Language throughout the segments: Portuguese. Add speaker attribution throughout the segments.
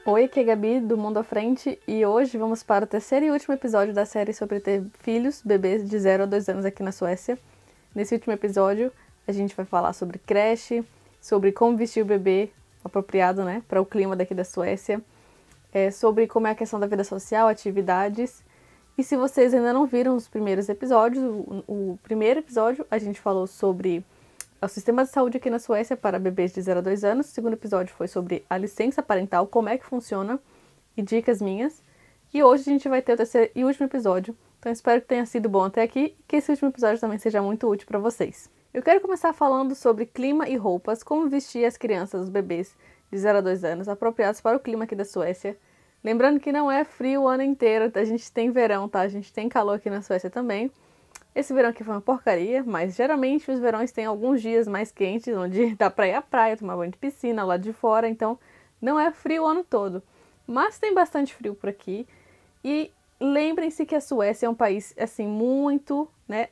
Speaker 1: Oi, aqui é a Gabi do Mundo à Frente e hoje vamos para o terceiro e último episódio da série sobre ter filhos, bebês de 0 a 2 anos aqui na Suécia. Nesse último episódio a gente vai falar sobre creche, sobre como vestir o bebê apropriado, né, para o clima daqui da Suécia, sobre como é a questão da vida social, atividades. E se vocês ainda não viram os primeiros episódios, o primeiro episódio a gente falou sobre o sistema de saúde aqui na Suécia para bebês de 0 a 2 anos. O segundo episódio foi sobre a licença parental, como é que funciona e dicas minhas. E hoje a gente vai ter o terceiro e último episódio. Então espero que tenha sido bom até aqui e que esse último episódio também seja muito útil para vocês. Eu quero começar falando sobre clima e roupas, como vestir as crianças, os bebês de 0 a 2 anos, apropriados para o clima aqui da Suécia. Lembrando que não é frio o ano inteiro, a gente tem verão, tá? A gente tem calor aqui na Suécia também. Esse verão aqui foi uma porcaria, mas geralmente os verões têm alguns dias mais quentes, onde dá pra ir à praia, tomar banho de piscina, lá de fora, então não é frio o ano todo. Mas tem bastante frio por aqui. E lembrem-se que a Suécia é um país, assim, muito, né,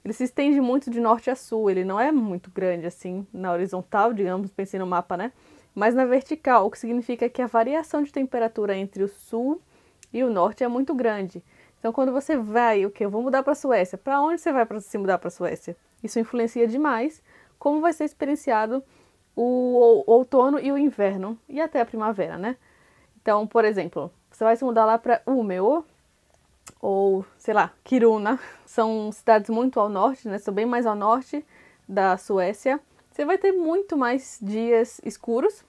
Speaker 1: ele se estende muito de norte a sul, ele não é muito grande, assim, na horizontal, digamos, pensei no mapa, né? Mas na vertical, o que significa que a variação de temperatura entre o sul e o norte é muito grande. Então, quando você vai, eu vou mudar para a Suécia, para onde você vai para se mudar para a Suécia? Isso influencia demais como vai ser experienciado o outono e o inverno, e até a primavera, né? Então, por exemplo, você vai se mudar lá para Umeå, ou, sei lá, Kiruna, são cidades muito ao norte, né? São bem mais ao norte da Suécia. Você vai ter muito mais dias escuros,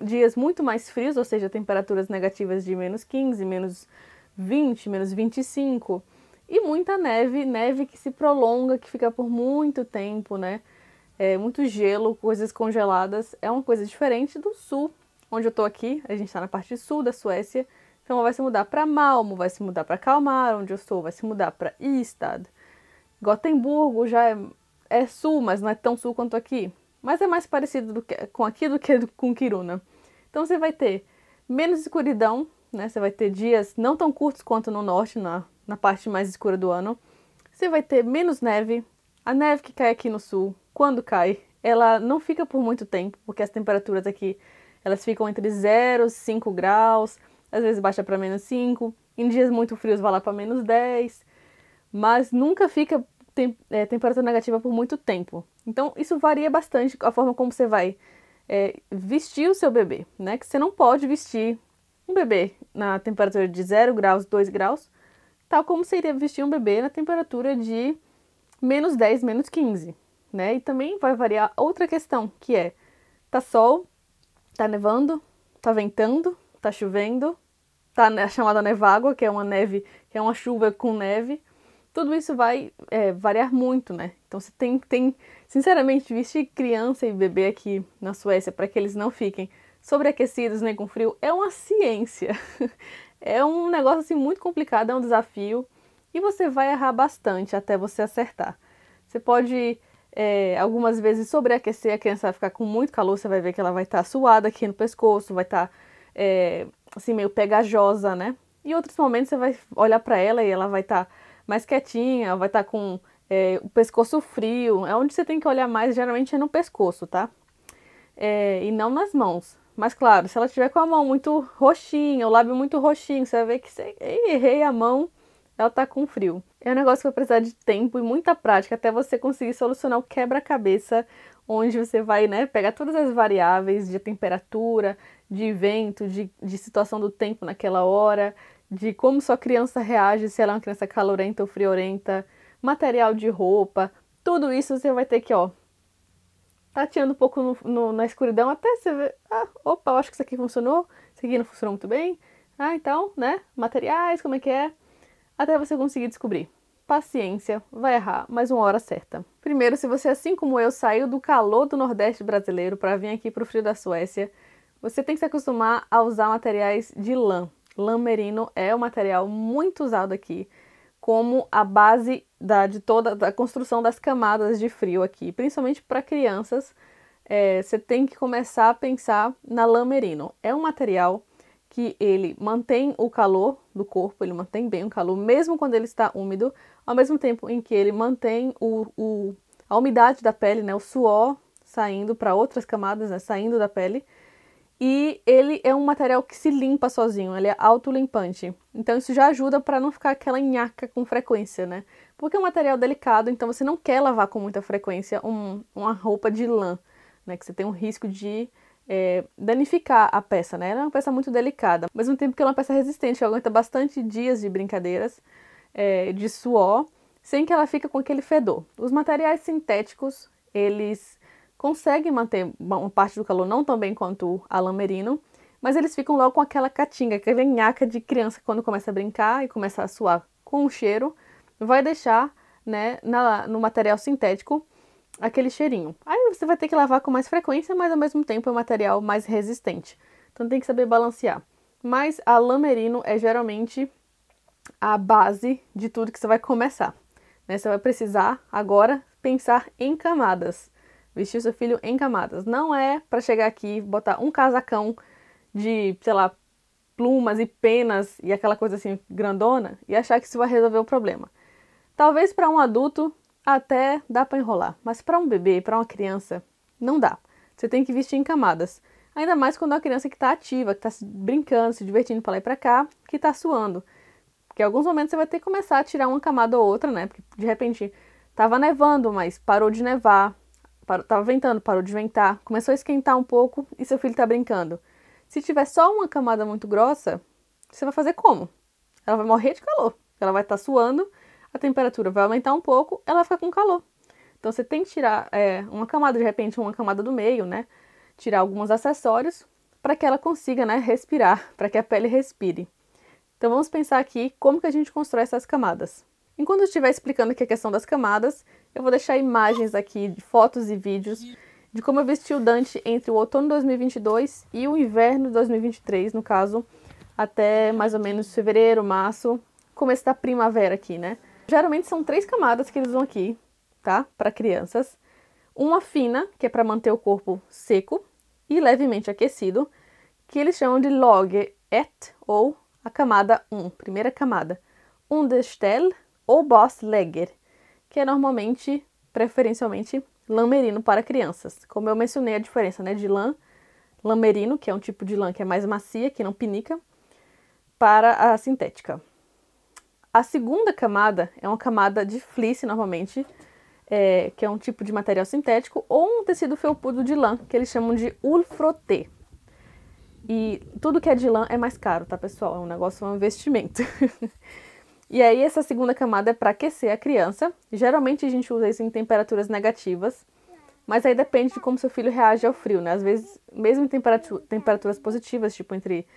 Speaker 1: dias muito mais frios, ou seja, temperaturas negativas de -15, -20, -25, e muita neve, neve que se prolonga, que fica por muito tempo, né? Muito gelo, coisas congeladas. É uma coisa diferente do sul, onde eu tô aqui. A gente tá na parte sul da Suécia. Então vai se mudar para Malmo, vai se mudar para Kalmar, onde eu estou, vai se mudar para Ystad. Gotemburgo já é sul, mas não é tão sul quanto aqui. Mas é mais parecido com aqui do que com Kiruna. Então você vai ter menos escuridão, né? Você vai ter dias não tão curtos quanto no norte, na parte mais escura do ano. Você vai ter menos neve. A neve que cai aqui no sul, quando cai, ela não fica por muito tempo, porque as temperaturas aqui, elas ficam entre 0 e 5 graus, às vezes baixa para -5, em dias muito frios vai lá para -10, mas nunca fica temperatura negativa por muito tempo. Então isso varia bastante a forma como você vai vestir o seu bebê, né? Que você não pode vestir um bebê na temperatura de 0 graus, 2 graus, tal como seria vestir um bebê na temperatura de -10, -15, né? E também vai variar outra questão, que é, tá sol, tá nevando, tá ventando, tá chovendo, tá a chamada nevágua, que é uma neve, que é uma chuva com neve. Tudo isso vai variar muito, né? Então você tem, sinceramente, vestir criança e bebê aqui na Suécia para que eles não fiquem sobreaquecidos nem com frio é uma ciência. É um negócio assim muito complicado, é um desafio e você vai errar bastante até você acertar. Você pode algumas vezes sobreaquecer, a criança vai ficar com muito calor, você vai ver que ela vai estar suada aqui no pescoço, vai estar assim meio pegajosa, né? E em outros momentos você vai olhar para ela e ela vai estar mais quietinha, vai estar com o pescoço frio. É onde você tem que olhar mais, geralmente é no pescoço, tá? E não nas mãos. Mas claro, se ela tiver com a mão muito roxinha, o lábio muito roxinho, você vai ver que você errei a mão, ela tá com frio. É um negócio que vai precisar de tempo e muita prática até você conseguir solucionar o quebra-cabeça, onde você vai, né, pegar todas as variáveis de temperatura, de vento, de situação do tempo naquela hora, de como sua criança reage, se ela é uma criança calorenta ou friorenta, material de roupa, tudo isso você vai ter que, ó, tateando um pouco na escuridão até você ver, opa, eu acho que isso aqui funcionou, isso aqui não funcionou muito bem, então, né, materiais, como é que é, até você conseguir descobrir. Paciência, vai errar, mas uma hora certa. Primeiro, se você, assim como eu, saiu do calor do Nordeste brasileiro para vir aqui para o frio da Suécia, você tem que se acostumar a usar materiais de lã. Lã merino é um material muito usado aqui como a base de toda a construção das camadas de frio aqui, principalmente para crianças. Você tem que começar a pensar na lã merino. É um material que ele mantém o calor do corpo, ele mantém bem o calor, mesmo quando ele está úmido, ao mesmo tempo em que ele mantém a umidade da pele, né, o suor saindo para outras camadas, né, saindo da pele, E ele é um material que se limpa sozinho, ele é autolimpante. Então isso já ajuda para não ficar aquela nhaca com frequência, né? Porque é um material delicado, então você não quer lavar com muita frequência uma roupa de lã, né? Que você tem um risco de danificar a peça, né? Ela é uma peça muito delicada, ao mesmo tempo que ela é uma peça resistente, que aguenta bastante dias de brincadeiras, de suor, sem que ela fique com aquele fedor. Os materiais sintéticos, eles conseguem manter uma parte do calor não tão bem quanto a lã merino, mas eles ficam logo com aquela catinga, aquela nhaca de criança quando começa a brincar e começa a suar com o cheiro, vai deixar, né, no material sintético aquele cheirinho. Aí você vai ter que lavar com mais frequência, mas ao mesmo tempo é um material mais resistente. Então tem que saber balancear. Mas a lã merino é geralmente a base de tudo que você vai começar, né? Você vai precisar agora pensar em camadas. Vestir seu filho em camadas. Não é para chegar aqui e botar um casacão de, sei lá, plumas e penas e aquela coisa assim grandona e achar que isso vai resolver o problema. Talvez para um adulto até dá para enrolar, mas para um bebê, para uma criança, não dá. Você tem que vestir em camadas. Ainda mais quando é uma criança que está ativa, que está brincando, se divertindo para lá e para cá, que está suando. Porque em alguns momentos você vai ter que começar a tirar uma camada ou outra, né? Porque de repente estava nevando, mas parou de nevar. Tava ventando, parou de ventar, começou a esquentar um pouco e seu filho tá brincando. Se tiver só uma camada muito grossa, você vai fazer como? Ela vai morrer de calor. Ela vai estar suando, a temperatura vai aumentar um pouco, ela vai ficar com calor. Então você tem que tirar uma camada, de repente uma camada do meio, né? Tirar alguns acessórios para que ela consiga, né, respirar, para que a pele respire. Então vamos pensar aqui como que a gente constrói essas camadas. Enquanto eu estiver explicando aqui a questão das camadas, eu vou deixar imagens aqui de fotos e vídeos de como eu vesti o Dante entre o outono de 2022 e o inverno de 2023, no caso, até mais ou menos fevereiro, março, começo da primavera aqui, né? Geralmente são 3 camadas que eles usam aqui, tá? Para crianças. Uma fina, que é para manter o corpo seco e levemente aquecido, que eles chamam de log 1, ou a camada 1, primeira camada. Understell ou Bossläger, que é normalmente, preferencialmente, lã merino para crianças. Como eu mencionei a diferença, né, de lã merino, que é um tipo de lã que é mais macia, que não pinica, para a sintética. A segunda camada é uma camada de fleece, normalmente, que é um tipo de material sintético, ou um tecido felpudo de lã, que eles chamam de ull frotté. E tudo que é de lã é mais caro, tá, pessoal? É um negócio, é um investimento. E aí essa segunda camada é para aquecer a criança. Geralmente a gente usa isso em temperaturas negativas, mas aí depende de como seu filho reage ao frio, né? Às vezes, mesmo em temperaturas positivas, tipo entre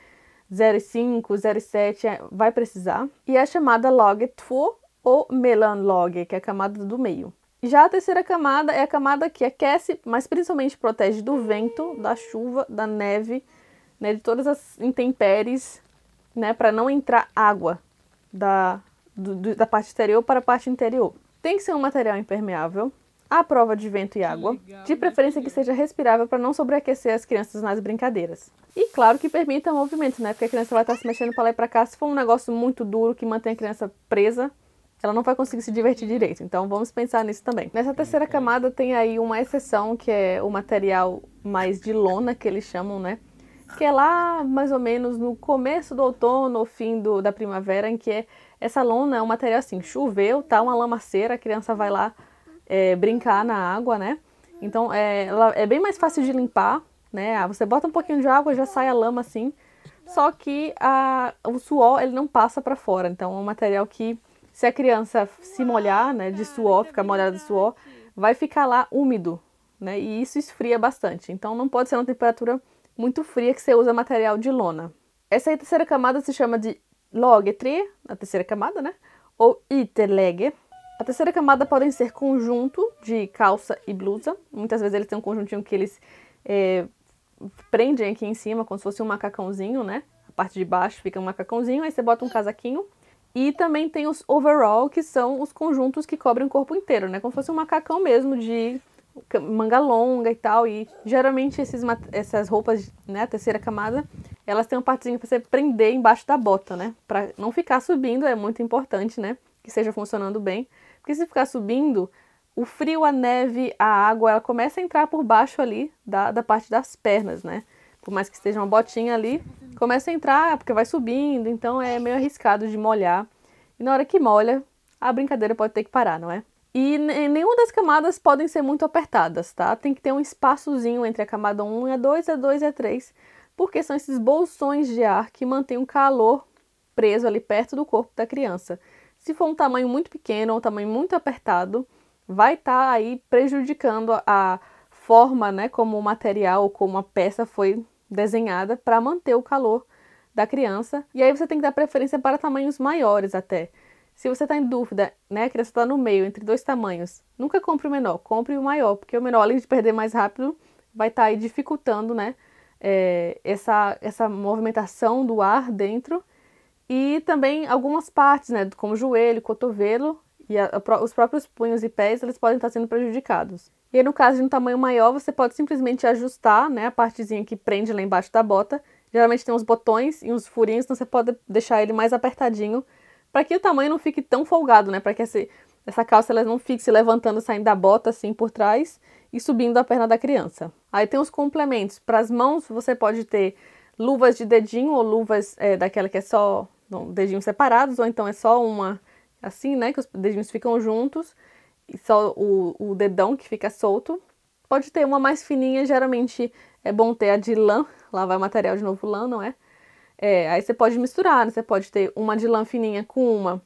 Speaker 1: 0,5, 0,7, vai precisar. E a chamada log 2 ou melanlog, que é a camada do meio. Já a terceira camada é a camada que aquece, mas principalmente protege do vento, da chuva, da neve, né, de todas as intempéries, né, para não entrar água da parte exterior para a parte interior. Tem que ser um material impermeável, à prova de vento e água, de preferência que seja respirável para não sobreaquecer as crianças nas brincadeiras. E claro que permita movimento, né, porque a criança vai estar se mexendo para lá e para cá. Se for um negócio muito duro que mantém a criança presa, ela não vai conseguir se divertir direito. Então vamos pensar nisso também. Nessa terceira camada tem aí uma exceção, que é o material mais de lona, que eles chamam, né, que é lá mais ou menos no começo do outono ou fim da primavera, em que essa lona é um material assim, choveu, tá uma lamaceira, a criança vai lá brincar na água, né? Então ela é bem mais fácil de limpar, né? Você bota um pouquinho de água, já sai a lama assim, só que o suor ele não passa para fora. Então é um material que, se a criança se molhar, né, de suor, ficar molhada de suor, vai ficar lá úmido, né? E isso esfria bastante. Então não pode ser uma temperatura muito fria que você usa material de lona. Essa aí, terceira camada se chama de log 3, a terceira camada, né? Ou ytterläge. A terceira camada podem ser conjunto de calça e blusa. Muitas vezes eles têm um conjuntinho que eles prendem aqui em cima, como se fosse um macacãozinho, né? A parte de baixo fica um macacãozinho, aí você bota um casaquinho. E também tem os overall, que são os conjuntos que cobrem o corpo inteiro, né? Como se fosse um macacão mesmo, de manga longa e tal. E geralmente essas roupas, né, a terceira camada, elas têm uma partezinha para você prender embaixo da bota, né? Para não ficar subindo, é muito importante, né? Que esteja funcionando bem. Porque se ficar subindo, o frio, a neve, a água, ela começa a entrar por baixo ali da parte das pernas, né? por mais que esteja uma botinha ali, começa a entrar, porque vai subindo, então é meio arriscado de molhar. E na hora que molha, a brincadeira pode ter que parar, não é? E nenhuma das camadas podem ser muito apertadas, tá? Tem que ter um espaçozinho entre a camada 1 e a 2, a 2 e a 3, porque são esses bolsões de ar que mantêm o calor preso ali perto do corpo da criança. Se for um tamanho muito pequeno ou um tamanho muito apertado, vai estar aí prejudicando a forma, né, como o material ou como a peça foi desenhada para manter o calor da criança. E aí você tem que dar preferência para tamanhos maiores até. Se você está em dúvida, né, a criança está no meio entre dois tamanhos, nunca compre o menor, compre o maior, porque o menor, além de perder mais rápido, vai estar aí dificultando, né, essa movimentação do ar dentro. E também algumas partes, né, como joelho, cotovelo e os próprios punhos e pés, eles podem estar sendo prejudicados. E aí, no caso de um tamanho maior, você pode simplesmente ajustar, né, a partezinha que prende lá embaixo da bota. Geralmente tem uns botões e uns furinhos, então você pode deixar ele mais apertadinho para que o tamanho não fique tão folgado, né, para que essa calça ela não fique se levantando, saindo da bota assim por trás e subindo a perna da criança. Aí tem os complementos. Para as mãos, você pode ter luvas de dedinho ou luvas daquela que é só dedinhos separados, ou então é só uma assim, né, que os dedinhos ficam juntos e só o dedão que fica solto. Pode ter uma mais fininha, geralmente é bom ter a de lã, lá vai o material de novo, lã, não é? Aí você pode misturar, né? Você pode ter uma de lã fininha com uma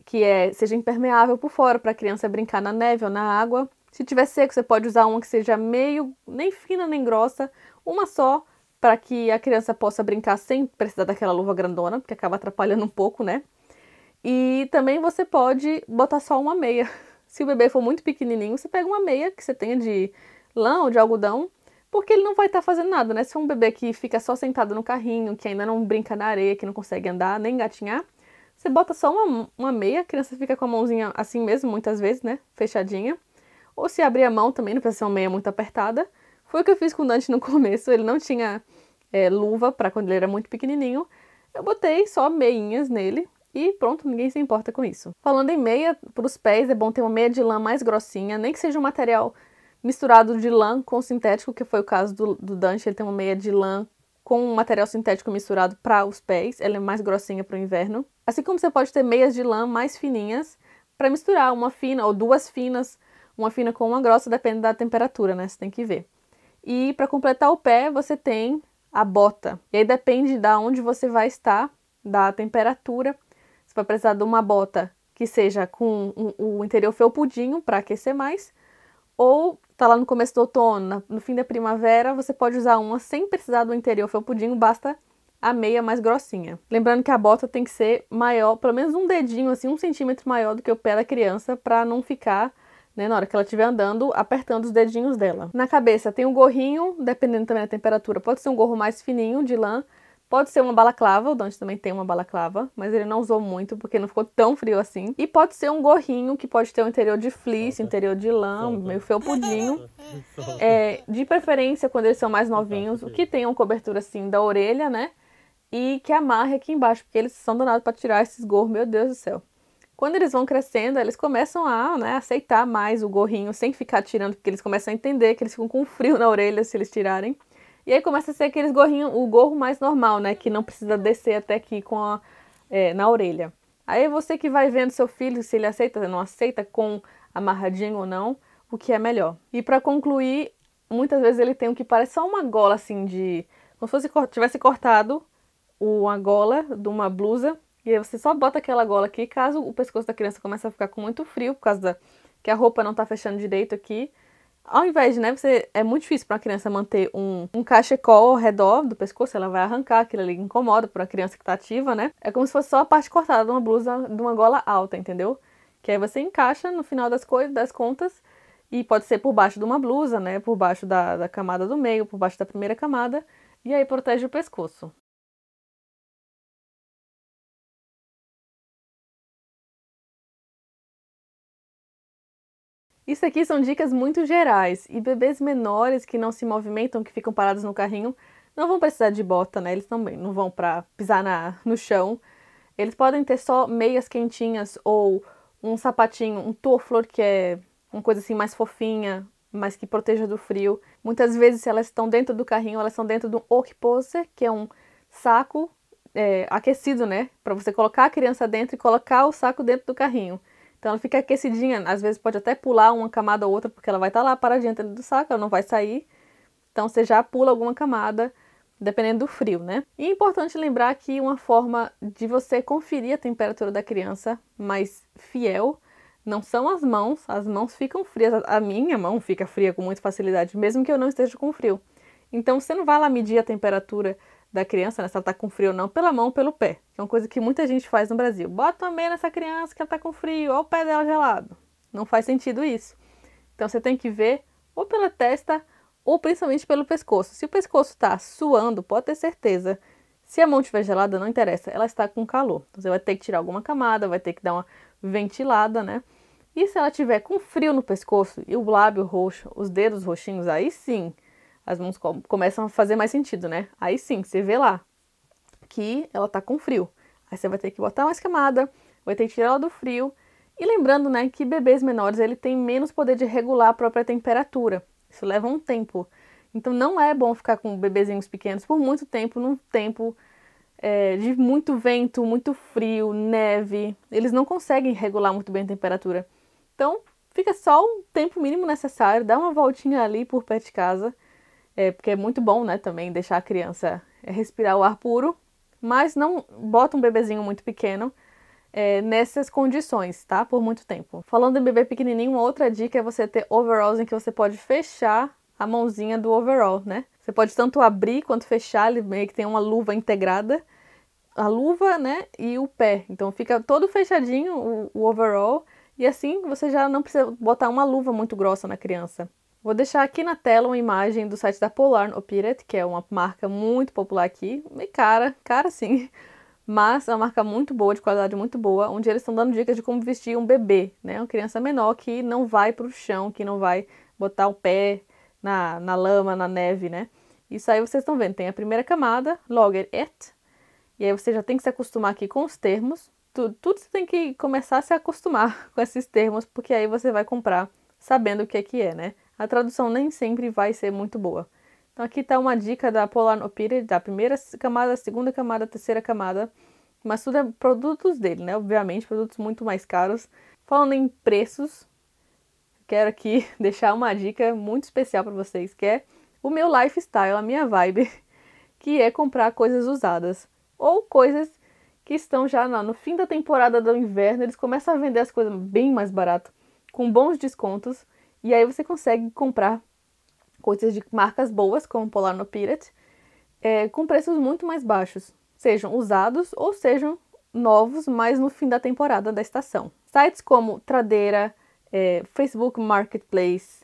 Speaker 1: que seja impermeável por fora para a criança brincar na neve ou na água. Se tiver seco, você pode usar uma que seja meio, nem fina nem grossa, uma só, para que a criança possa brincar sem precisar daquela luva grandona, porque acaba atrapalhando um pouco, né? E também você pode botar só uma meia. Se o bebê for muito pequenininho, você pega uma meia que você tenha de lã ou de algodão, porque ele não vai estar fazendo nada, né? Se for um bebê que fica só sentado no carrinho, que ainda não brinca na areia, que não consegue andar nem engatinhar, você bota só uma meia, a criança fica com a mãozinha assim mesmo, muitas vezes, né? Fechadinha. Ou se abrir a mão também, não precisa ser uma meia muito apertada. Foi o que eu fiz com o Dante no começo, ele não tinha luva para quando ele era muito pequenininho. Eu botei só meinhas nele e pronto, ninguém se importa com isso. Falando em meia, para os pés é bom ter uma meia de lã mais grossinha, nem que seja um material misturado de lã com sintético, que foi o caso do Dante, ele tem uma meia de lã com um material sintético misturado para os pés, ela é mais grossinha para o inverno. Assim como você pode ter meias de lã mais fininhas para misturar uma fina ou duas finas, uma fina com uma grossa, depende da temperatura, né? Você tem que ver. E para completar o pé, você tem a bota. E aí depende de onde você vai estar, da temperatura. Você vai precisar de uma bota que seja com o interior felpudinho para aquecer mais, ou tá lá no começo do outono, no fim da primavera, você pode usar uma sem precisar do interior felpudinho, basta a meia mais grossinha. Lembrando que a bota tem que ser maior, pelo menos um dedinho, assim, 1 centímetro maior do que o pé da criança, para não ficar, né, na hora que ela estiver andando, apertando os dedinhos dela. Na cabeça tem um gorrinho, dependendo também da temperatura, pode ser um gorro mais fininho, de lã, pode ser uma balaclava, o Dante também tem uma balaclava, mas ele não usou muito porque não ficou tão frio assim. E pode ser um gorrinho que pode ter um interior de fleece, interior de lã, meio felpudinho. De preferência, quando eles são mais novinhos, o que tenha uma cobertura assim da orelha, né? E que amarre aqui embaixo, porque eles são danados para tirar esses gorros, meu Deus do céu. Quando eles vão crescendo, eles começam a, né, aceitar mais o gorrinho sem ficar tirando, porque eles começam a entender que eles ficam com frio na orelha se eles tirarem. E aí começa a ser aqueles gorrinhos, o gorro mais normal, né? Que não precisa descer até aqui na orelha. Aí você que vai vendo seu filho, se ele aceita ou não aceita, com amarradinho ou não, o que é melhor. E para concluir, muitas vezes ele tem o que parece só uma gola, assim, como se tivesse cortado uma gola de uma blusa. E aí você só bota aquela gola aqui, caso o pescoço da criança comece a ficar com muito frio, por causa que a roupa não tá fechando direito aqui. Ao invés de, né, é muito difícil para uma criança manter um cachecol ao redor do pescoço, ela vai arrancar, aquilo ali incomoda para uma criança que tá ativa, né? É como se fosse só a parte cortada de uma blusa, de uma gola alta, entendeu? Que aí você encaixa no final das contas, e pode ser por baixo de uma blusa, né? Por baixo da camada do meio, por baixo da primeira camada, e aí protege o pescoço. Isso aqui são dicas muito gerais, e bebês menores que não se movimentam, que ficam parados no carrinho, não vão precisar de bota, né? Eles também não vão para pisar no chão. Eles podem ter só meias quentinhas ou um sapatinho, um tour-flor, que é uma coisa assim mais fofinha, mas que proteja do frio. Muitas vezes, se elas estão dentro do carrinho, elas estão dentro do okpose, que é um saco aquecido, né? Para você colocar a criança dentro e colocar o saco dentro do carrinho. Então ela fica aquecidinha, às vezes pode até pular uma camada ou outra, porque ela vai estar lá paradinha dentro do saco, ela não vai sair. Então você já pula alguma camada, dependendo do frio, né? E é importante lembrar que uma forma de você conferir a temperatura da criança mais fiel não são as mãos ficam frias. A minha mão fica fria com muita facilidade, mesmo que eu não esteja com frio. Então você não vai lá medir a temperatura da criança, né, se ela tá com frio ou não, pela mão ou pelo pé, que é uma coisa que muita gente faz no Brasil. Bota uma meia nessa criança que ela tá com frio, olha o pé dela gelado. Não faz sentido isso. Então você tem que ver ou pela testa ou principalmente pelo pescoço. Se o pescoço tá suando, pode ter certeza. Se a mão estiver gelada, não interessa, ela está com calor. Então, você vai ter que tirar alguma camada, vai ter que dar uma ventilada, né? E se ela tiver com frio no pescoço e o lábio roxo, os dedos roxinhos, aí sim, as mãos começam a fazer mais sentido, né? Aí sim, você vê lá que ela tá com frio. Aí você vai ter que botar mais camada, vai ter que tirar ela do frio. E lembrando, né, que bebês menores, ele tem menos poder de regular a própria temperatura. Isso leva um tempo. Então não é bom ficar com bebezinhos pequenos por muito tempo, num tempo de muito vento, muito frio, neve. Eles não conseguem regular muito bem a temperatura. Então fica só o tempo mínimo necessário, dá uma voltinha ali por perto de casa. Porque é muito bom, né, também deixar a criança respirar o ar puro, mas não bota um bebezinho muito pequeno nessas condições, tá? Por muito tempo. Falando em bebê pequenininho, uma outra dica é você ter overalls em que você pode fechar a mãozinha do overall, né? Você pode tanto abrir quanto fechar, ele meio que tem uma luva integrada, a luva, né, e o pé. Então fica todo fechadinho o overall, e assim você já não precisa botar uma luva muito grossa na criança. Vou deixar aqui na tela uma imagem do site da Polar Operet, que é uma marca muito popular aqui, meio cara sim, mas é uma marca muito boa, de qualidade muito boa, onde eles estão dando dicas de como vestir um bebê, né, uma criança menor que não vai para o chão, que não vai botar o pé na lama, na neve, né. Isso aí vocês estão vendo, tem a primeira camada, Lager 1, e aí você já tem que se acostumar aqui com os termos, tudo você tem que começar a se acostumar com esses termos, porque aí você vai comprar sabendo o que é, né. A tradução nem sempre vai ser muito boa. Então aqui está uma dica da Polar Operet, da primeira camada, segunda camada, terceira camada, mas tudo é produtos dele, né? Obviamente, produtos muito mais caros. Falando em preços, quero aqui deixar uma dica muito especial para vocês, que é o meu lifestyle, a minha vibe, que é comprar coisas usadas ou coisas que estão já no fim da temporada do inverno, eles começam a vender as coisas bem mais barato, com bons descontos. E aí você consegue comprar coisas de marcas boas, como Polar Operet, com preços muito mais baixos. Sejam usados ou sejam novos, mas no fim da temporada da estação. Sites como Tradera, Facebook Marketplace,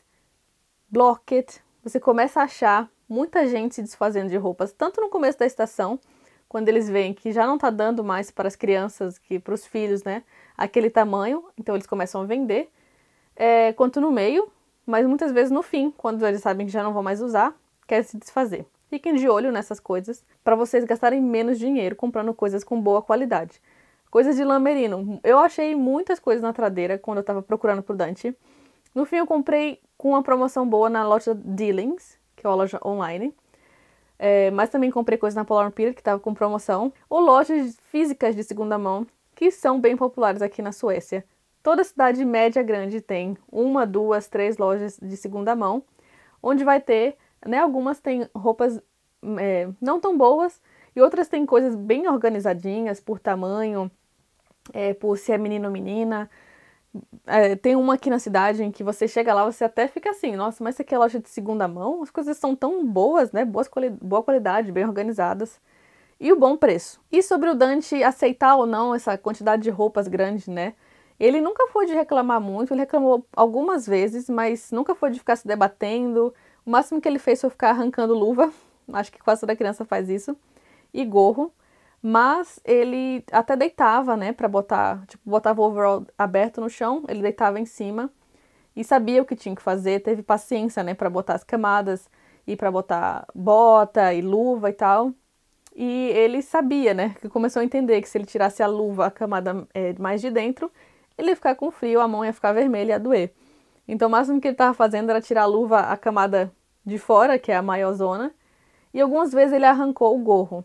Speaker 1: Blocket, você começa a achar muita gente se desfazendo de roupas, tanto no começo da estação, quando eles veem que já não está dando mais para as crianças, que para os filhos, né, aquele tamanho, então eles começam a vender, quanto no meio, mas muitas vezes no fim, quando eles sabem que já não vão mais usar, querem se desfazer. Fiquem de olho nessas coisas para vocês gastarem menos dinheiro comprando coisas com boa qualidade. Coisas de lã merino. Eu achei muitas coisas na Tradera quando eu estava procurando pro Dante. No fim eu comprei com uma promoção boa na loja Dealings, que é uma loja online. Mas também comprei coisas na Polar Operet, que estava com promoção. Ou lojas físicas de segunda mão, que são bem populares aqui na Suécia. Toda cidade média grande tem 1, 2, 3 lojas de segunda mão, onde vai ter, né, algumas têm roupas não tão boas, e outras têm coisas bem organizadinhas por tamanho, por se é menino ou menina. Tem uma aqui na cidade em que você chega lá, você até fica assim, nossa, mas isso aqui é loja de segunda mão? As coisas são tão boas, né, boa qualidade, bem organizadas. E o bom preço. E sobre o Dante aceitar ou não essa quantidade de roupas grande, né? Ele nunca foi de reclamar muito, ele reclamou algumas vezes, mas nunca foi de ficar se debatendo. O máximo que ele fez foi ficar arrancando luva, acho que quase toda criança faz isso, e gorro. Mas ele até deitava, né, pra botar, tipo, botava o overall aberto no chão, ele deitava em cima e sabia o que tinha que fazer, teve paciência, né, pra botar as camadas e pra botar bota e luva e tal. E ele sabia, né, que começou a entender que se ele tirasse a luva, a camada mais de dentro, ele ia ficar com frio, a mão ia ficar vermelha e ia doer. Então o máximo que ele estava fazendo era tirar a luva, a camada de fora, que é a maior zona, e algumas vezes ele arrancou o gorro.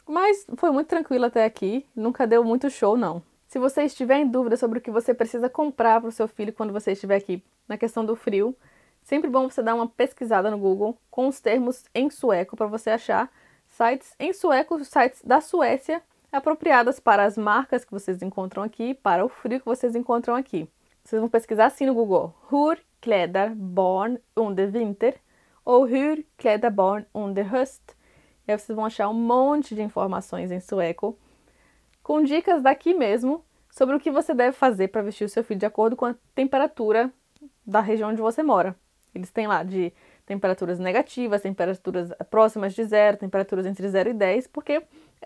Speaker 1: Mas foi muito tranquilo até aqui, nunca deu muito show não. Se você estiver em dúvida sobre o que você precisa comprar para o seu filho quando você estiver aqui na questão do frio, sempre bom você dar uma pesquisada no Google com os termos em sueco para você achar sites em sueco, sites da Suécia, apropriadas para as marcas que vocês encontram aqui, para o frio que vocês encontram aqui. Vocês vão pesquisar assim no Google: Hur kläder barn under vinter ou Hur kläder barn under höst. E aí vocês vão achar um monte de informações em sueco, com dicas daqui mesmo sobre o que você deve fazer para vestir o seu filho de acordo com a temperatura da região onde você mora. Eles têm lá de temperaturas negativas, temperaturas próximas de zero, temperaturas entre 0 e 10, porque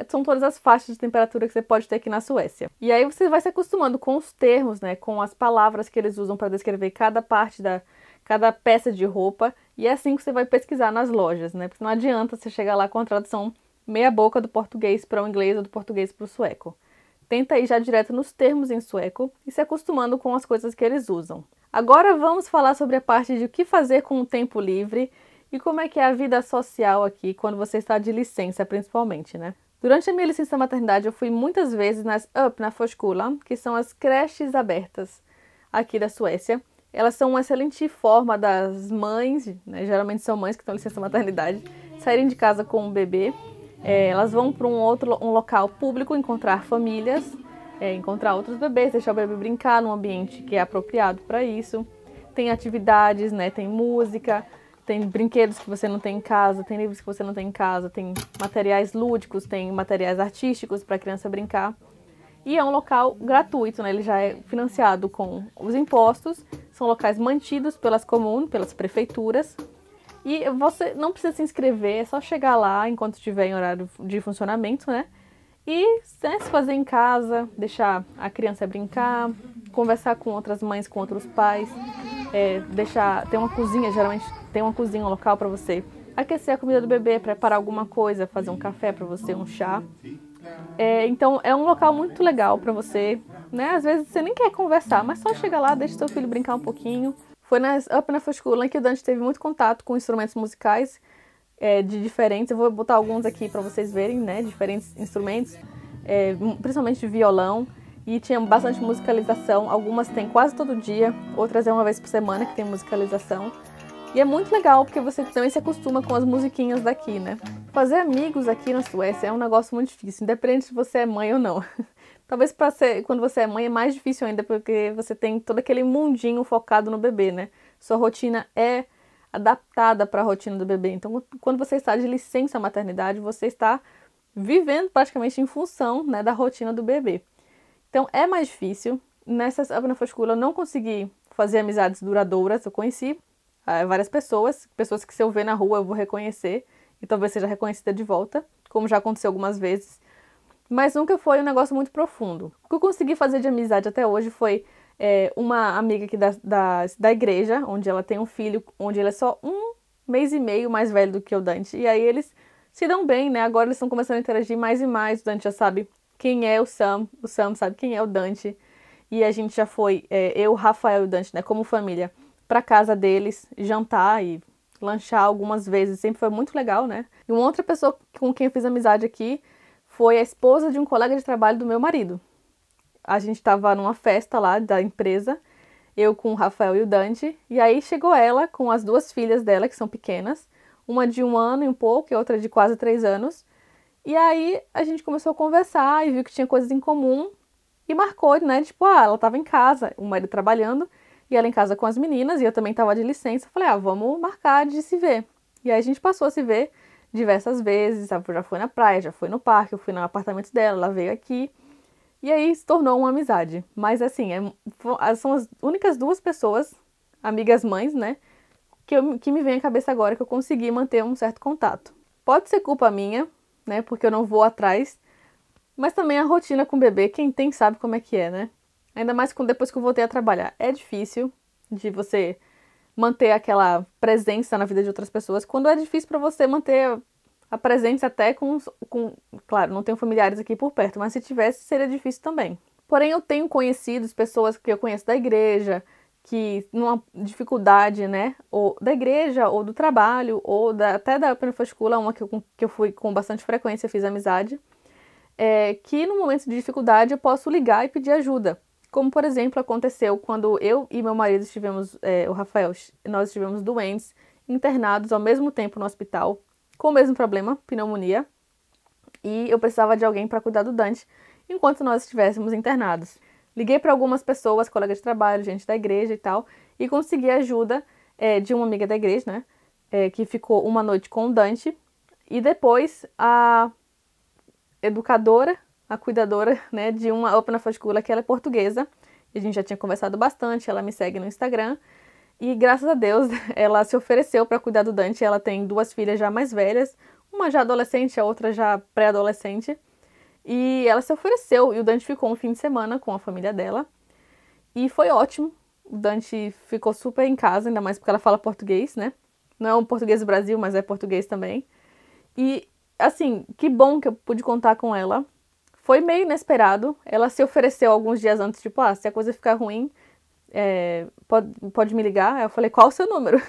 Speaker 1: são todas as faixas de temperatura que você pode ter aqui na Suécia. E aí você vai se acostumando com os termos, né, com as palavras que eles usam para descrever cada parte cada peça de roupa, e é assim que você vai pesquisar nas lojas, né? Porque não adianta você chegar lá com a tradução meia boca do português para o inglês ou do português para o sueco. Tenta ir já direto nos termos em sueco e se acostumando com as coisas que eles usam. Agora vamos falar sobre a parte de o que fazer com o tempo livre e como é que é a vida social aqui quando você está de licença, principalmente, né? Durante a minha licença maternidade, eu fui muitas vezes nas öppna förskolan, que são as creches abertas aqui da Suécia. Elas são uma excelente forma das mães, né, geralmente são mães que estão em licença maternidade, saírem de casa com o bebê. Elas vão para um local público encontrar famílias, encontrar outros bebês, deixar o bebê brincar num ambiente que é apropriado para isso. Tem atividades, né, tem música, tem brinquedos que você não tem em casa, tem livros que você não tem em casa, tem materiais lúdicos, tem materiais artísticos para a criança brincar. E é um local gratuito, né? Ele já é financiado com os impostos, são locais mantidos pelas comunas, pelas prefeituras. E você não precisa se inscrever, é só chegar lá enquanto estiver em horário de funcionamento, né? E né, se fazer em casa, deixar a criança brincar, conversar com outras mães, com outros pais, ter uma cozinha, geralmente tem uma cozinha, um local para você aquecer a comida do bebê, preparar alguma coisa, fazer um café para você, um chá. Então é um local muito legal para você, né? Às vezes você nem quer conversar, mas só chega lá, deixa seu filho brincar um pouquinho. Foi nas öppna förskolan que o Dante teve muito contato com instrumentos musicais de diferentes. Eu vou botar alguns aqui para vocês verem, né? Diferentes instrumentos, principalmente de violão. E tinha bastante musicalização. Algumas tem quase todo dia, outras é uma vez por semana que tem musicalização. E é muito legal porque você também se acostuma com as musiquinhas daqui, né? Fazer amigos aqui na Suécia é um negócio muito difícil, independente se você é mãe ou não. Talvez quando você é mãe é mais difícil ainda, porque você tem todo aquele mundinho focado no bebê, né? Sua rotina é adaptada para a rotina do bebê. Então, quando você está de licença maternidade, você está vivendo praticamente em função, né, da rotina do bebê. Então, é mais difícil. Nessas öppna förskolan eu não consegui fazer amizades duradouras. Eu conheci várias pessoas que se eu ver na rua eu vou reconhecer e talvez seja reconhecida de volta, como já aconteceu algumas vezes. Mas nunca foi um negócio muito profundo. O que eu consegui fazer de amizade até hoje foi uma amiga aqui da igreja, onde ela tem um filho, onde ele é só 1 mês e meio mais velho do que o Dante. E aí eles se dão bem, né? Agora eles estão começando a interagir mais e mais. O Dante já sabe quem é o Sam sabe quem é o Dante. E a gente já foi, eu, Rafael e o Dante, né, como família, para casa deles, jantar e lanchar algumas vezes. Sempre foi muito legal, né? E uma outra pessoa com quem eu fiz amizade aqui foi a esposa de um colega de trabalho do meu marido. A gente estava numa festa lá da empresa, eu com o Rafael e o Dante, e aí chegou ela com as 2 filhas dela, que são pequenas, uma de 1 ano e um pouco e outra de quase 3 anos. E aí a gente começou a conversar e viu que tinha coisas em comum e marcou, né? Tipo, ela estava em casa, o marido trabalhando, e ela em casa com as meninas, e eu também estava de licença. Falei, vamos marcar de se ver. E aí a gente passou a se ver diversas vezes, sabe? Já foi na praia, já foi no parque, eu fui no apartamento dela, ela veio aqui. E aí se tornou uma amizade. Mas assim, são as únicas 2 pessoas, amigas mães, né? Que me vem à cabeça agora que eu consegui manter um certo contato. Pode ser culpa minha, né? Porque eu não vou atrás. Mas também a rotina com o bebê, quem tem sabe como é que é, né? Ainda mais depois que eu voltei a trabalhar. É difícil de você manter aquela presença na vida de outras pessoas, quando é difícil para você manter a presença até com... Claro, não tenho familiares aqui por perto, mas se tivesse, seria difícil também. Porém, eu tenho conhecidos, pessoas que eu conheço da igreja, que numa dificuldade, né, ou da igreja, ou do trabalho, ou até da Open for School, uma que eu fui com bastante frequência, fiz amizade, que no momento de dificuldade eu posso ligar e pedir ajuda. Como, por exemplo, aconteceu quando eu e meu marido estivemos, o Rafael, nós estivemos doentes, internados ao mesmo tempo no hospital, com o mesmo problema, pneumonia, e eu precisava de alguém para cuidar do Dante enquanto nós estivéssemos internados. Liguei para algumas pessoas, colegas de trabalho, gente da igreja e tal, e consegui ajuda de uma amiga da igreja, né, que ficou uma noite com o Dante, e depois a educadora, a cuidadora, né, de uma Open for School, que ela é portuguesa, e a gente já tinha conversado bastante, ela me segue no Instagram, e graças a Deus ela se ofereceu para cuidar do Dante. Ela tem 2 filhas já mais velhas, uma já adolescente, a outra já pré-adolescente, e ela se ofereceu, e o Dante ficou um fim de semana com a família dela, e foi ótimo. O Dante ficou super em casa, ainda mais porque ela fala português, né? Não é um português do Brasil, mas é português também. E, assim, que bom que eu pude contar com ela. Foi meio inesperado. Ela se ofereceu alguns dias antes, tipo, se a coisa ficar ruim, pode me ligar. Aí eu falei, qual o seu número?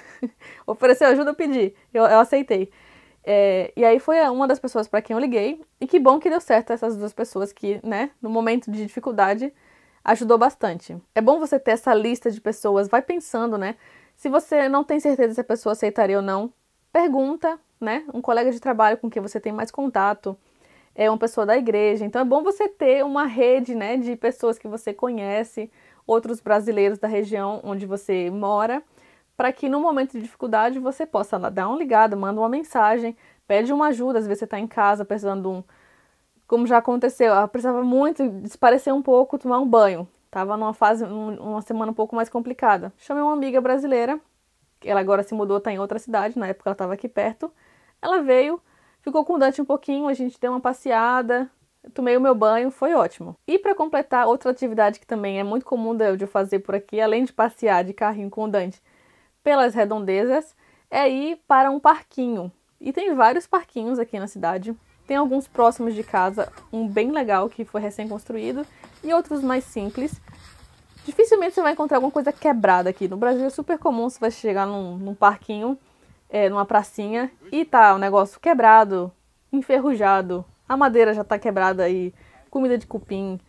Speaker 1: Ofereceu ajuda, eu pedi. Eu aceitei. E aí foi uma das pessoas para quem eu liguei. E que bom que deu certo essas 2 pessoas que, né, no momento de dificuldade, ajudou bastante. É bom você ter essa lista de pessoas. Vai pensando, né? Se você não tem certeza se a pessoa aceitaria ou não, pergunta, né? Um colega de trabalho com quem você tem mais contato, uma pessoa da igreja. Então é bom você ter uma rede, né, de pessoas que você conhece, outros brasileiros da região onde você mora, para que no momento de dificuldade você possa lá dar uma ligada, manda uma mensagem, pede uma ajuda. Às vezes você está em casa precisando de como já aconteceu, ela precisava muito desaparecer um pouco, tomar um banho. Tava numa fase, uma semana um pouco mais complicada. Chamei uma amiga brasileira, ela agora se mudou, tá em outra cidade, na época ela estava aqui perto. Ela veio, ficou com o Dante um pouquinho, a gente deu uma passeada, tomei o meu banho, foi ótimo. E para completar, outra atividade que também é muito comum de eu fazer por aqui, além de passear de carrinho com o Dante pelas redondezas, é ir para um parquinho. E tem vários parquinhos aqui na cidade. Tem alguns próximos de casa, um bem legal que foi recém-construído, e outros mais simples. Dificilmente você vai encontrar alguma coisa quebrada aqui. No Brasil é super comum você vai chegar num parquinho, numa pracinha, e tá o negócio quebrado, enferrujado, a madeira já tá quebrada aí, comida de cupim,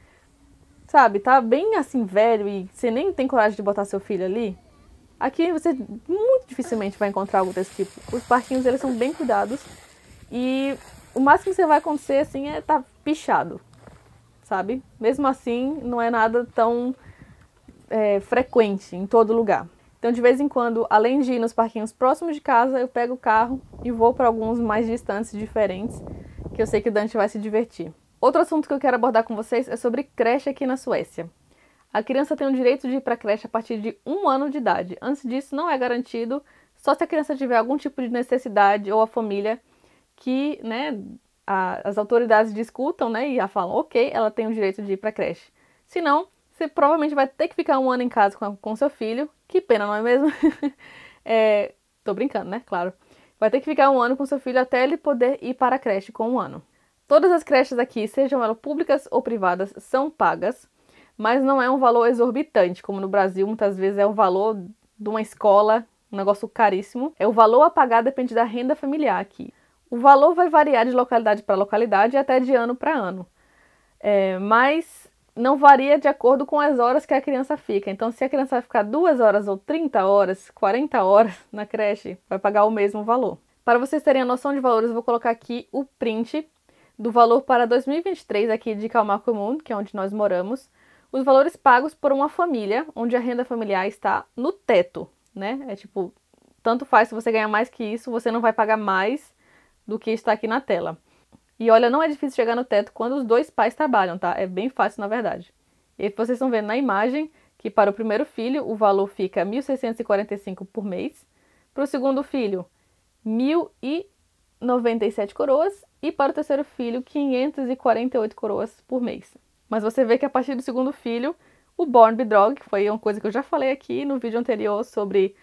Speaker 1: sabe? Tá bem assim velho e você nem tem coragem de botar seu filho ali. Aqui você muito dificilmente vai encontrar algo desse tipo. Os parquinhos, eles são bem cuidados e o máximo que você vai acontecer assim é tá pichado, sabe? Mesmo assim, não é nada tão frequente em todo lugar. Então, de vez em quando, além de ir nos parquinhos próximos de casa, eu pego o carro e vou para alguns mais distantes, diferentes, que eu sei que o Dante vai se divertir. Outro assunto que eu quero abordar com vocês é sobre creche aqui na Suécia. A criança tem o direito de ir para a creche a partir de 1 ano de idade. Antes disso, não é garantido, só se a criança tiver algum tipo de necessidade ou a família que, né, as autoridades discutam, né, e já falam, ok, ela tem o direito de ir para a creche. Se não, você provavelmente vai ter que ficar 1 ano em casa com seu filho. Que pena, não é mesmo? Tô brincando, né? Claro. Vai ter que ficar 1 ano com seu filho até ele poder ir para a creche com 1 ano. Todas as creches aqui, sejam elas públicas ou privadas, são pagas, mas não é um valor exorbitante, como no Brasil, muitas vezes é o valor de uma escola, um negócio caríssimo. O valor a pagar depende da renda familiar aqui. O valor vai variar de localidade para localidade e até de ano para ano. Mas não varia de acordo com as horas que a criança fica. Então, se a criança vai ficar 2 horas ou 30 horas, 40 horas na creche, vai pagar o mesmo valor. Para vocês terem a noção de valores, eu vou colocar aqui o print do valor para 2023 aqui de Kalmar Kommun, que é onde nós moramos. Os valores pagos por uma família, onde a renda familiar está no teto, né? É tipo, tanto faz se você ganhar mais que isso, você não vai pagar mais do que está aqui na tela. E olha, não é difícil chegar no teto quando os 2 pais trabalham, tá? É bem fácil, na verdade. E vocês estão vendo na imagem que para o primeiro filho o valor fica 1.645 por mês. Para o segundo filho, 1.097 coroas. E para o terceiro filho, 548 coroas por mês. Mas você vê que a partir do segundo filho, o Barnbidrag, que foi uma coisa que eu já falei aqui no vídeo anterior sobre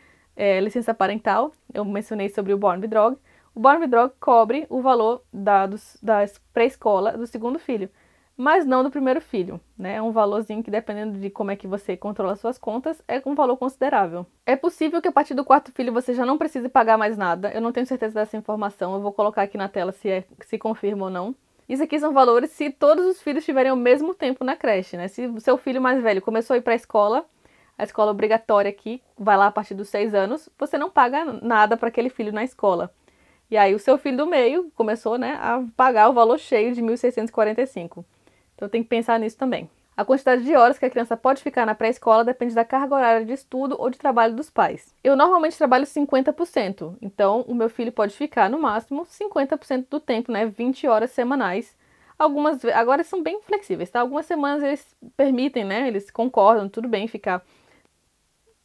Speaker 1: licença parental, eu mencionei sobre o Barnbidrag. O Barnbidrag cobre o valor da pré-escola do segundo filho. mas não do primeiro filho, né? É um valorzinho que, dependendo de como é que você controla suas contas, é um valor considerável. É possível que a partir do quarto filho você já não precise pagar mais nada. Eu não tenho certeza dessa informação, eu vou colocar aqui na tela se confirma ou não. Isso aqui são valores se todos os filhos tiverem o mesmo tempo na creche, né? Se o seu filho mais velho começou a ir para a escola obrigatória aqui, vai lá a partir dos 6 anos, você não paga nada para aquele filho na escola. E aí o seu filho do meio começou, né, a pagar o valor cheio de 1.645. Então tem que pensar nisso também. A quantidade de horas que a criança pode ficar na pré-escola depende da carga horária de estudo ou de trabalho dos pais. Eu normalmente trabalho 50%, então o meu filho pode ficar no máximo 50% do tempo, né, 20 horas semanais. Algumas, agora são bem flexíveis, tá? Algumas semanas eles permitem, né, eles concordam, tudo bem ficar,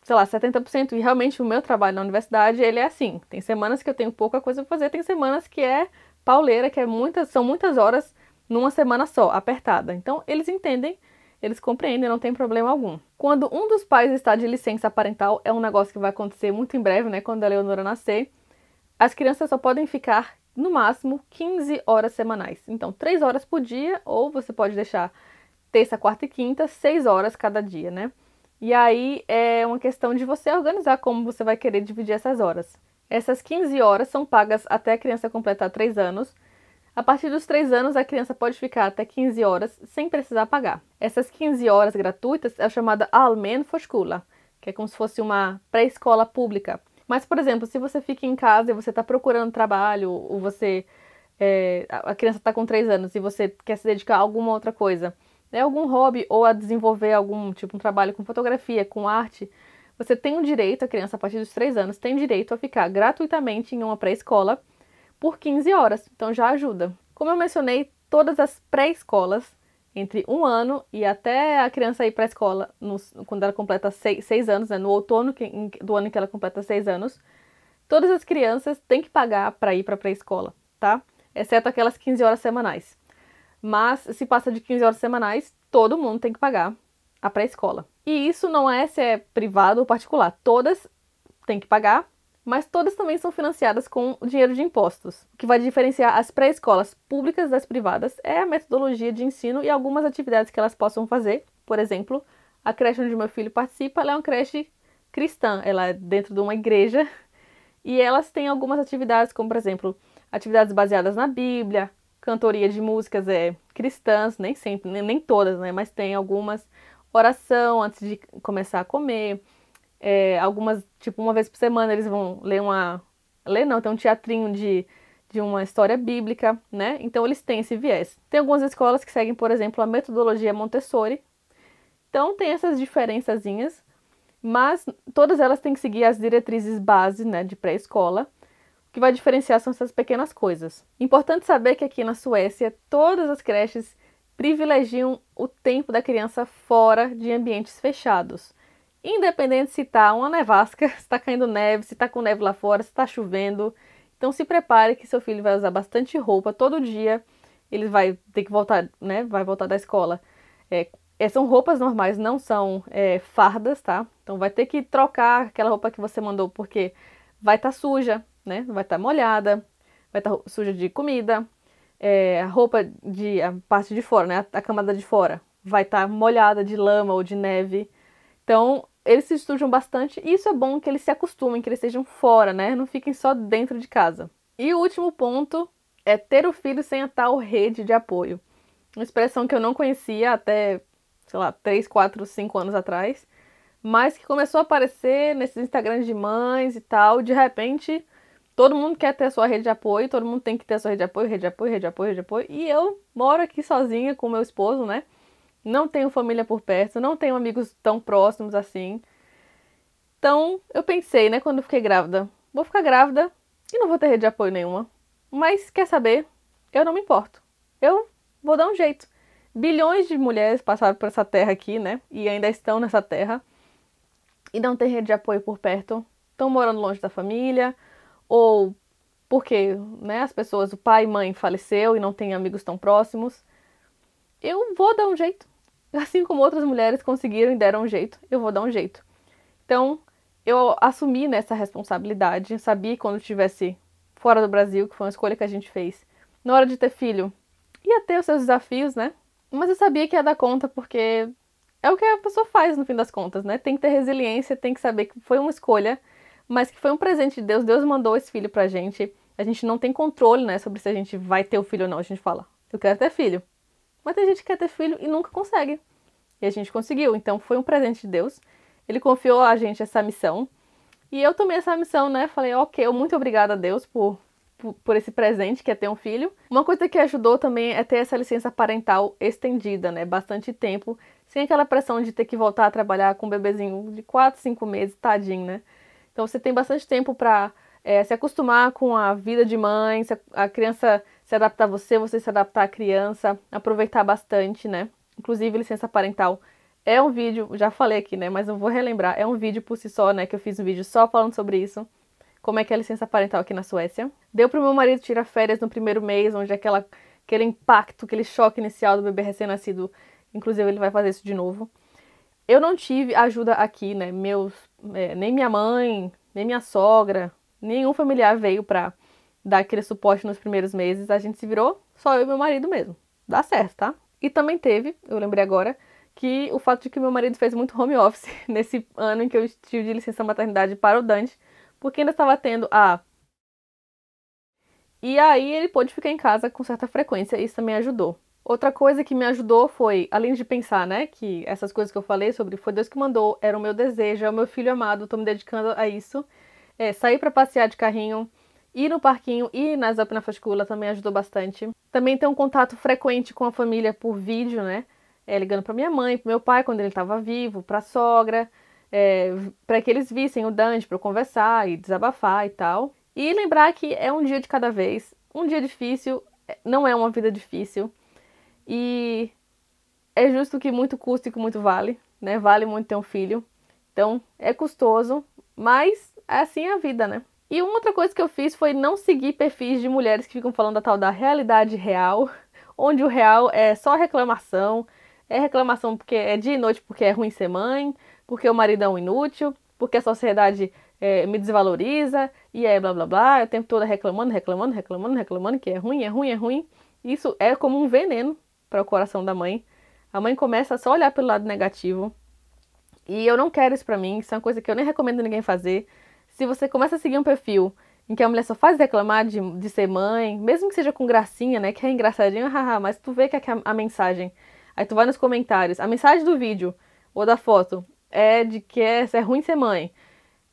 Speaker 1: sei lá, 70%. E realmente o meu trabalho na universidade, ele é assim. Tem semanas que eu tenho pouca coisa pra fazer, tem semanas que é pauleira, que são muitas horas numa semana só, apertada. Então, eles entendem, eles compreendem, não tem problema algum. Quando um dos pais está de licença parental, é um negócio que vai acontecer muito em breve, né, quando a Leonora nascer, as crianças só podem ficar, no máximo, 15 horas semanais. Então, 3 horas por dia, ou você pode deixar terça, quarta e quinta, 6 horas cada dia, né? E aí é uma questão de você organizar como você vai querer dividir essas horas. Essas 15 horas são pagas até a criança completar 3 anos. A partir dos 3 anos, a criança pode ficar até 15 horas sem precisar pagar. Essas 15 horas gratuitas é chamada Allmän Förskola, que é como se fosse uma pré-escola pública. Mas, por exemplo, se você fica em casa e você está procurando trabalho, ou a criança está com 3 anos e você quer se dedicar a alguma outra coisa, né, algum hobby ou a desenvolver algum tipo um trabalho com fotografia, com arte, você tem o direito, a criança a partir dos 3 anos tem direito a ficar gratuitamente em uma pré-escola por 15 horas, então já ajuda. Como eu mencionei, todas as pré-escolas, entre 1 ano e até a criança ir para a escola quando ela completa 6 anos, né, no outono do ano em que ela completa 6 anos, todas as crianças têm que pagar para ir para a pré-escola, tá? Exceto aquelas 15 horas semanais. Mas se passa de 15 horas semanais, todo mundo tem que pagar a pré-escola. E isso não é se é privado ou particular. Todas têm que pagar, mas todas também são financiadas com o dinheiro de impostos. O que vai diferenciar as pré-escolas públicas das privadas é a metodologia de ensino e algumas atividades que elas possam fazer. Por exemplo, a creche onde meu filho participa, ela é uma creche cristã. Ela é dentro de uma igreja e elas têm algumas atividades, como por exemplo, atividades baseadas na Bíblia, cantoria de músicas cristãs, nem sempre, nem todas, né? Mas tem algumas, oração antes de começar a comer, algumas, tipo, uma vez por semana eles vão tem um teatrinho de uma história bíblica, né? Então eles têm esse viés. Tem algumas escolas que seguem, por exemplo, a metodologia Montessori. Então tem essas diferençazinhas, mas todas elas têm que seguir as diretrizes base, né, de pré-escola. O que vai diferenciar são essas pequenas coisas. Importante saber que aqui na Suécia, todas as creches privilegiam o tempo da criança fora de ambientes fechados. Independente se tá uma nevasca, se tá caindo neve, se tá com neve lá fora, se tá chovendo. Então se prepare que seu filho vai usar bastante roupa todo dia. Ele vai ter que voltar, né? Vai voltar da escola. São roupas normais, não são fardas, tá? Então vai ter que trocar aquela roupa que você mandou porque vai estar suja, né? Vai estar molhada, vai estar suja de comida. A parte de fora, né? A camada de fora vai estar molhada de lama ou de neve. Então, eles se sujam bastante e isso é bom que eles se acostumem, que eles estejam fora, né? Não fiquem só dentro de casa. E o último ponto é ter o filho sem a tal rede de apoio. Uma expressão que eu não conhecia até, sei lá, 3, 4, 5 anos atrás, mas que começou a aparecer nesses Instagrams de mães e tal. De repente, todo mundo quer ter a sua rede de apoio, todo mundo tem que ter a sua rede de apoio, rede de apoio, rede de apoio, rede de apoio. E eu moro aqui sozinha com meu esposo, né? Não tenho família por perto, não tenho amigos tão próximos assim. Então, eu pensei, né, quando eu fiquei grávida, vou ficar grávida e não vou ter rede de apoio nenhuma. Mas, quer saber? Eu não me importo. Eu vou dar um jeito. Bilhões de mulheres passaram por essa terra aqui, né, e ainda estão nessa terra, e não tem rede de apoio por perto, estão morando longe da família, ou porque, né, as pessoas, o pai e mãe faleceu e não tem amigos tão próximos. Eu vou dar um jeito. Assim como outras mulheres conseguiram e deram um jeito, eu vou dar um jeito. Então, eu assumi nessa responsabilidade, sabia que quando estivesse fora do Brasil, que foi uma escolha que a gente fez, na hora de ter filho, ia ter os seus desafios, né? Mas eu sabia que ia dar conta porque é o que a pessoa faz no fim das contas, né? Tem que ter resiliência, tem que saber que foi uma escolha, mas que foi um presente de Deus. Deus mandou esse filho pra gente. A gente não tem controle, né, sobre se a gente vai ter o filho ou não. A gente fala, eu quero ter filho. Mas tem gente que quer ter filho e nunca consegue. E a gente conseguiu. Então foi um presente de Deus. Ele confiou a gente essa missão. E eu tomei essa missão, né? Falei, ok, muito obrigada a Deus por esse presente que é ter um filho. Uma coisa que ajudou também é ter essa licença parental estendida, né? Bastante tempo, sem aquela pressão de ter que voltar a trabalhar com um bebezinho de 4, 5 meses, tadinho, né? Então você tem bastante tempo para se acostumar com a vida de mãe, a criança se adaptar a você, você se adaptar à criança, aproveitar bastante, né? Inclusive, licença parental é um vídeo, já falei aqui, né? Mas eu vou relembrar, é um vídeo por si só, né? Que eu fiz um vídeo só falando sobre isso. Como é que é a licença parental aqui na Suécia. Deu pro meu marido tirar férias no primeiro mês, onde aquele impacto, aquele choque inicial do bebê recém-nascido, inclusive ele vai fazer isso de novo. Eu não tive ajuda aqui, né? Nem minha mãe, nem minha sogra, nenhum familiar veio pra dar aquele suporte nos primeiros meses. A gente se virou só eu e meu marido mesmo. Dá certo, tá? E também teve, eu lembrei agora, que o fato de que meu marido fez muito home office nesse ano em que eu estive de licença maternidade para o Dante, porque ainda estava tendo a... E aí ele pôde ficar em casa com certa frequência, e isso também ajudou. Outra coisa que me ajudou foi, além de pensar, né, que essas coisas que eu falei sobre foi Deus que mandou, era o meu desejo, é o meu filho amado, tô me dedicando a isso. Sair para passear de carrinho, ir no parquinho, ir na Zapnafascula também ajudou bastante. Também ter um contato frequente com a família por vídeo, né, ligando para minha mãe, pro meu pai quando ele estava vivo, pra sogra, para que eles vissem o Dante, para eu conversar e desabafar e tal. E lembrar que é um dia de cada vez. Um dia difícil não é uma vida difícil. E é justo que muito custa e que muito vale, né? Vale muito ter um filho. Então, é custoso, mas é assim a vida, né? E uma outra coisa que eu fiz foi não seguir perfis de mulheres que ficam falando da tal da realidade real, onde o real é só reclamação. É reclamação porque é dia e noite porque é ruim ser mãe, porque o marido é um inútil, porque a sociedade me desvaloriza, e é blá blá blá, o tempo todo reclamando, reclamando, reclamando, reclamando, que é ruim, é ruim, é ruim. Isso é como um veneno para o coração da mãe. A mãe começa a só olhar pelo lado negativo. E eu não quero isso pra mim, isso é uma coisa que eu nem recomendo ninguém fazer. Se você começa a seguir um perfil em que a mulher só faz reclamar de ser mãe, mesmo que seja com gracinha, né, que é engraçadinho, haha, mas tu vê que a mensagem, aí tu vai nos comentários, a mensagem do vídeo ou da foto é de que é ruim ser mãe,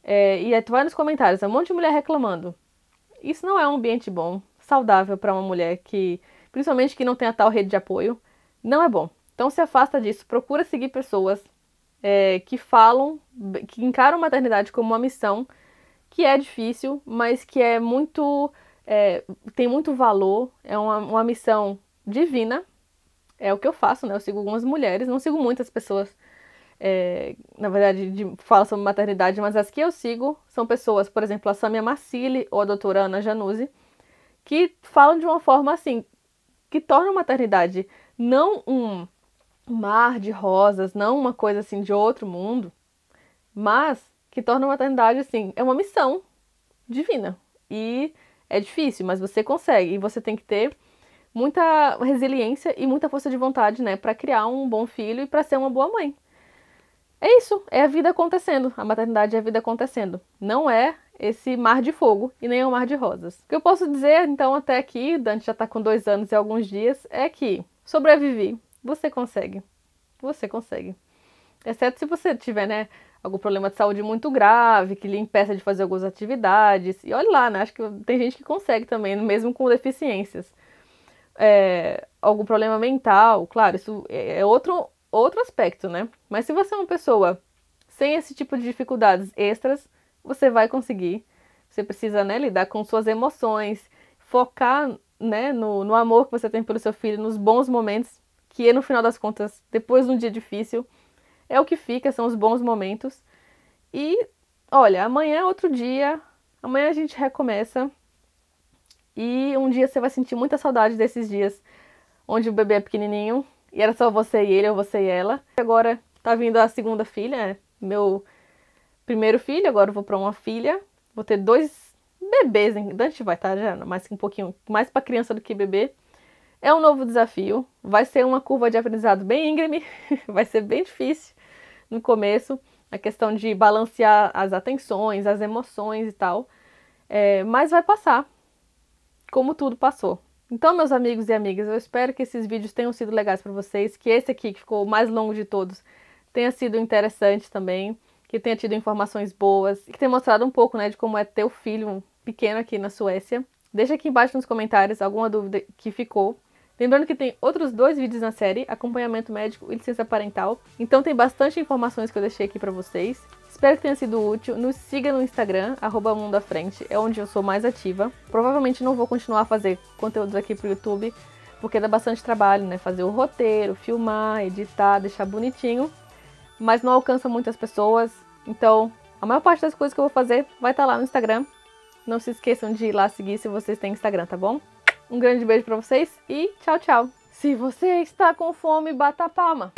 Speaker 1: e aí tu vai nos comentários, é um monte de mulher reclamando. Isso não é um ambiente bom, saudável pra uma mulher que, principalmente que não tem a tal rede de apoio, não é bom. Então se afasta disso, procura seguir pessoas que falam, que encaram a maternidade como uma missão, que é difícil, mas que é muito, tem muito valor, é uma missão divina, é o que eu faço, né? Eu sigo algumas mulheres, não sigo muitas pessoas, na verdade, falam sobre maternidade, mas as que eu sigo são pessoas, por exemplo, a Samia Marcilli ou a doutora Ana Januzzi, que falam de uma forma assim, que torna a maternidade não um mar de rosas, não uma coisa assim de outro mundo, mas que torna a maternidade assim, é uma missão divina. E é difícil, mas você consegue. E você tem que ter muita resiliência e muita força de vontade, né, para criar um bom filho e para ser uma boa mãe. É isso, é a vida acontecendo. A maternidade é a vida acontecendo. Não é esse mar de fogo e nem o mar de rosas. O que eu posso dizer, então, até aqui, Dante já tá com 2 anos e alguns dias, é que sobreviver, você consegue. Você consegue. Exceto se você tiver, né, algum problema de saúde muito grave, que lhe impeça de fazer algumas atividades. E olha lá, né, acho que tem gente que consegue também, mesmo com deficiências. Algum problema mental, claro, isso é outro aspecto, né? Mas se você é uma pessoa sem esse tipo de dificuldades extras, você vai conseguir. Você precisa, né, lidar com suas emoções, focar, né, no amor que você tem pelo seu filho, nos bons momentos, que no final das contas, depois de um dia difícil, é o que fica, são os bons momentos. E, olha, amanhã é outro dia, amanhã a gente recomeça. E um dia você vai sentir muita saudade desses dias onde o bebê é pequenininho e era só você e ele ou você e ela. Agora tá vindo a segunda filha, meu primeiro filho, agora eu vou pra uma filha. Vou ter 2 bebês, Dante vai estar já, mas um pouquinho mais pra criança do que bebê. É um novo desafio, vai ser uma curva de aprendizado bem íngreme, vai ser bem difícil no começo, a questão de balancear as atenções, as emoções e tal, mas vai passar, como tudo passou. Então, meus amigos e amigas, eu espero que esses vídeos tenham sido legais para vocês, que esse aqui, que ficou o mais longo de todos, tenha sido interessante também, que tenha tido informações boas, que tenha mostrado um pouco, né, de como é ter o filho pequeno aqui na Suécia. Deixa aqui embaixo nos comentários alguma dúvida que ficou. Lembrando que tem outros 2 vídeos na série, acompanhamento médico e licença parental. Então tem bastante informações que eu deixei aqui pra vocês. Espero que tenha sido útil. Nos siga no Instagram, @mundafrente, é onde eu sou mais ativa. Provavelmente não vou continuar a fazer conteúdos aqui pro YouTube, porque dá bastante trabalho, né? Fazer o roteiro, filmar, editar, deixar bonitinho. Mas não alcança muitas pessoas. Então, a maior parte das coisas que eu vou fazer vai estar lá no Instagram. Não se esqueçam de ir lá seguir se vocês têm Instagram, tá bom? Um grande beijo pra vocês e tchau, tchau! Se você está com fome, bata a palma!